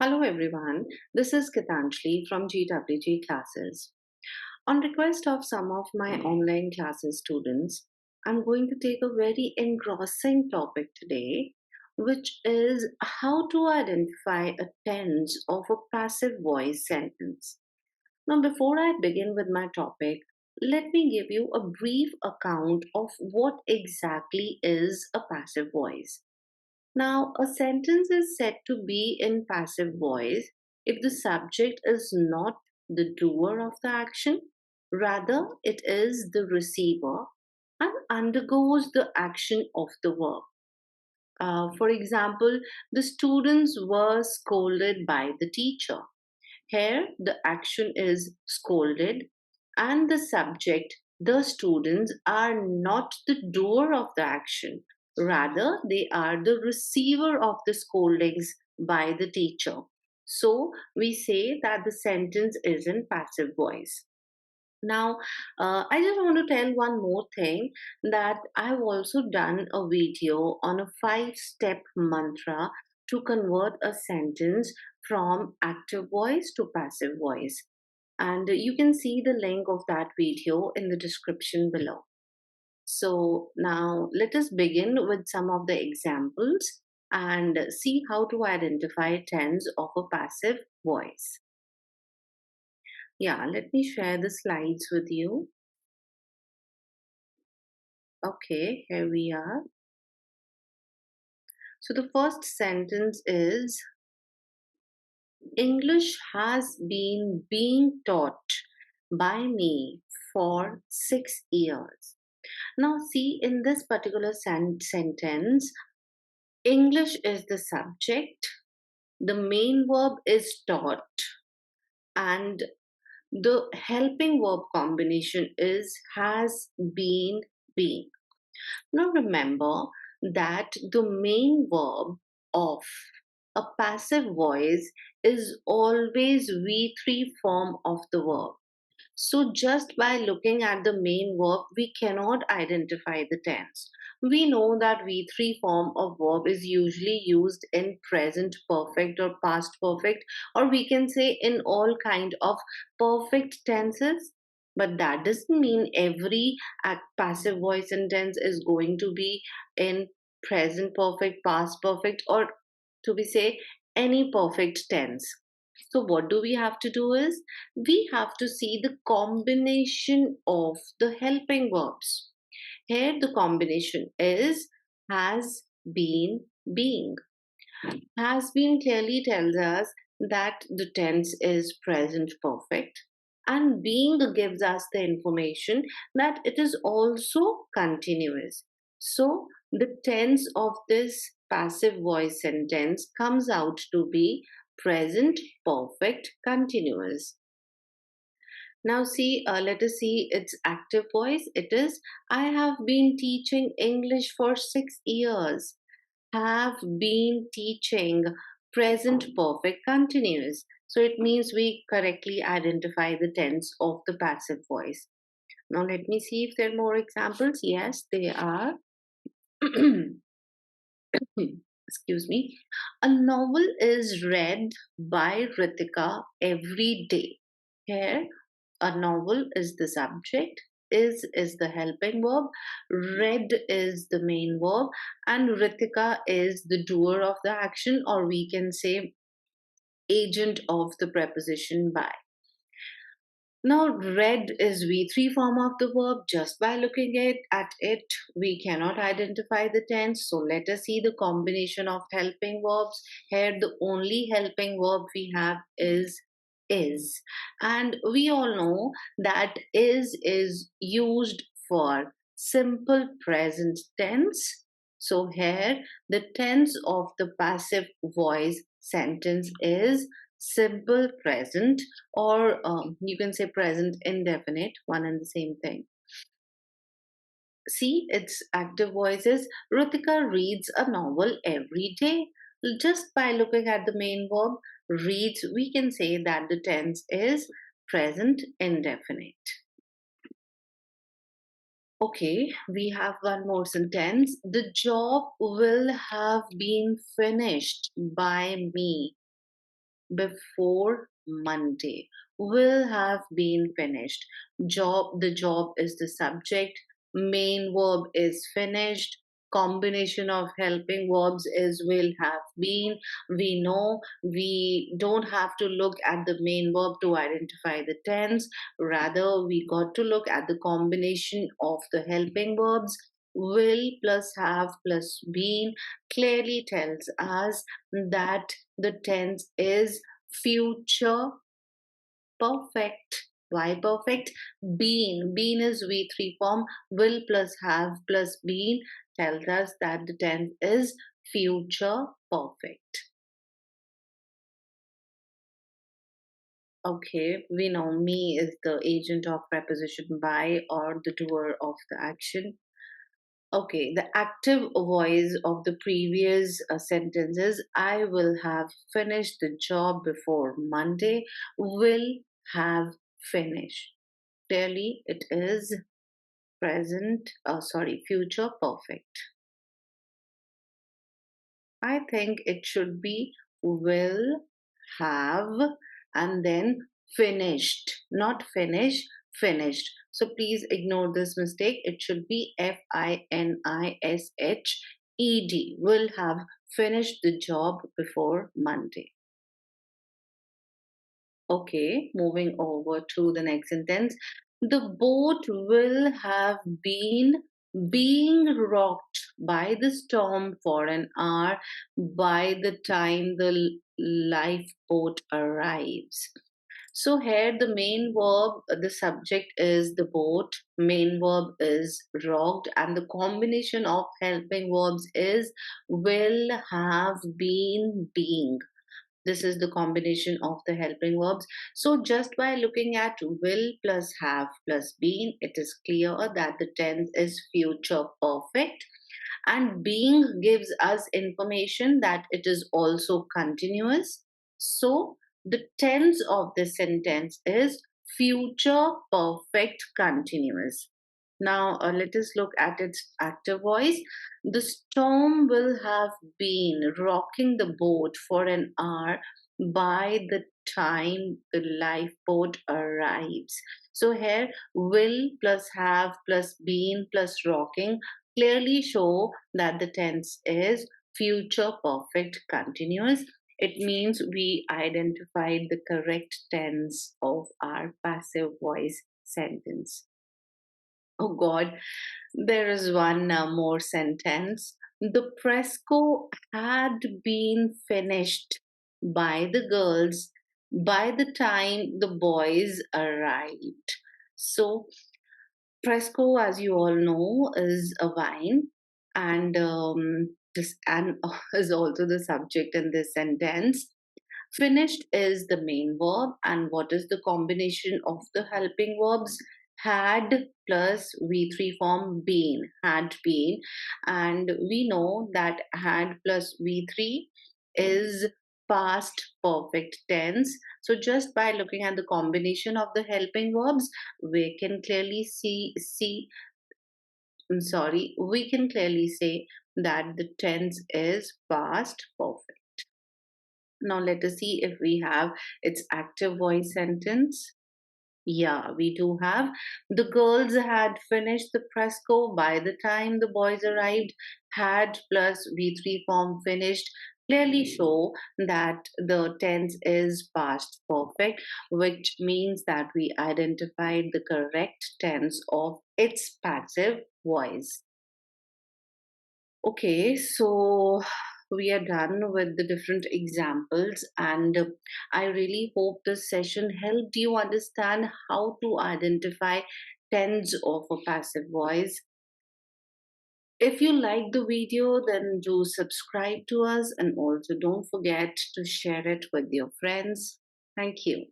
Hello everyone, this is Gitanjali from GWG classes. On request of some of my online classes students, I'm going to take a very engrossing topic today, which is how to identify a tense of a passive voice sentence. Now, before I begin with my topic, let me give you a brief account of what exactly is a passive voice. Now, a sentence is said to be in passive voice if the subject is not the doer of the action, rather, it is the receiver and undergoes the action of the verb. For example, the students were scolded by the teacher. Here, the action is scolded, and the subject, the students, are not the doer of the action. Rather, they are the receiver of the scoldings by the teacher. So, we say that the sentence is in passive voice. Now, I just want to tell one more thing that I've also done a video on a 5-step mantra to convert a sentence from active voice to passive voice. And you can see the link of that video in the description below. So, now let us begin with some of the examples and see how to identify tense of a passive voice. Yeah, let me share the slides with you. Okay, here we are. So the first sentence is English has been being taught by me for 6 years. Now, see, in this particular sentence, English is the subject, the main verb is taught, and the helping verb combination is has been being. Now remember that the main verb of a passive voice is always V3 form of the verb. So just by looking at the main verb, we cannot identify the tense. We know that V3 form of verb is usually used in present perfect or past perfect, or we can say in all kind of perfect tenses. But that doesn't mean every passive voice sentence is going to be in present perfect, past perfect, or to be say any perfect tense. So what do we have to do is we have to see the combination of the helping verbs. Here the combination is has been being. Has been clearly tells us that the tense is present perfect, and being gives us the information that it is also continuous. So the tense of this passive voice sentence comes out to be present perfect continuous. Now see, let us see its active voice. It is I have been teaching English for 6 years. Have been teaching present perfect continuous. So it means we correctly identify the tense of the passive voice. Now let me see if there are more examples. Yes, they are. Excuse me. A novel is read by Ritika every day. Here, a novel is the subject, is the helping verb, read is the main verb, and Ritika is the doer of the action, or we can say agent of the preposition by. Now, read is V3 form of the verb. Just by looking at it, we cannot identify the tense. So let us see the combination of helping verbs. Here, the only helping verb we have is. And we all know that is used for simple present tense. So here, the tense of the passive voice sentence is simple present, or you can say present indefinite, one and the same thing. See, its active voice is Ritika reads a novel every day. Just by looking at the main verb reads, we can say that the tense is present indefinite. Okay, we have one more sentence. The job will have been finished by me. before Monday. Will have been finished. The job is the subject. Main verb is finished. Combination of helping verbs is will have been. We know we don't have to look at the main verb to identify the tense. Rather, we got to look at the combination of the helping verbs. Will plus have plus been clearly tells us that the tense is future perfect. Why perfect? Been. Been is V3 form. Will plus have plus been tells us that the tense is future perfect. Okay, we know me is the agent of preposition by or the doer of the action. Okay, the active voice of the previous sentences I will have finished the job before Monday, will have finished. Clearly, it is future perfect. I think it should be will have and then finished, not finish, finished. So please ignore this mistake. It should be FINISHED, will have finished the job before Monday. Okay, moving over to the next sentence. The boat will have been being rocked by the storm for an hour by the time the lifeboat arrives. So here the main verb, the subject is the boat, main verb is rocked, and the combination of helping verbs is will have been being. This is the combination of the helping verbs. So just by looking at will plus have plus been, it is clear that the tense is future perfect, and being gives us information that it is also continuous. So the tense of the sentence is future perfect continuous. Now let us look at its active voice. The storm will have been rocking the boat for an hour by the time the lifeboat arrives. So here will plus have plus been plus rocking clearly show that the tense is future perfect continuous. It means we identified the correct tense of our passive voice sentence. Oh God, there is one more sentence. The fresco had been finished by the girls by the time the boys arrived. So, Fresco, as you all know, is a wine, and this and is also the subject in this sentence. Finished is the main verb, and what is the combination of the helping verbs? Had plus V3 form been, had been, and we know that had plus V3 is past perfect tense. So just by looking at the combination of the helping verbs, we can clearly we can clearly say that the tense is past perfect. Now let us see if we have its active voice sentence. Yeah, we do have. The girls had finished the fresco by the time the boys arrived. Had plus V3 form finished clearly show that the tense is past perfect, which means that we identified the correct tense of its passive voice. Okay, so we are done with the different examples, and I really hope this session helped you understand how to identify tense of a passive voice. If you like the video, then do subscribe to us, and also don't forget to share it with your friends. Thank you.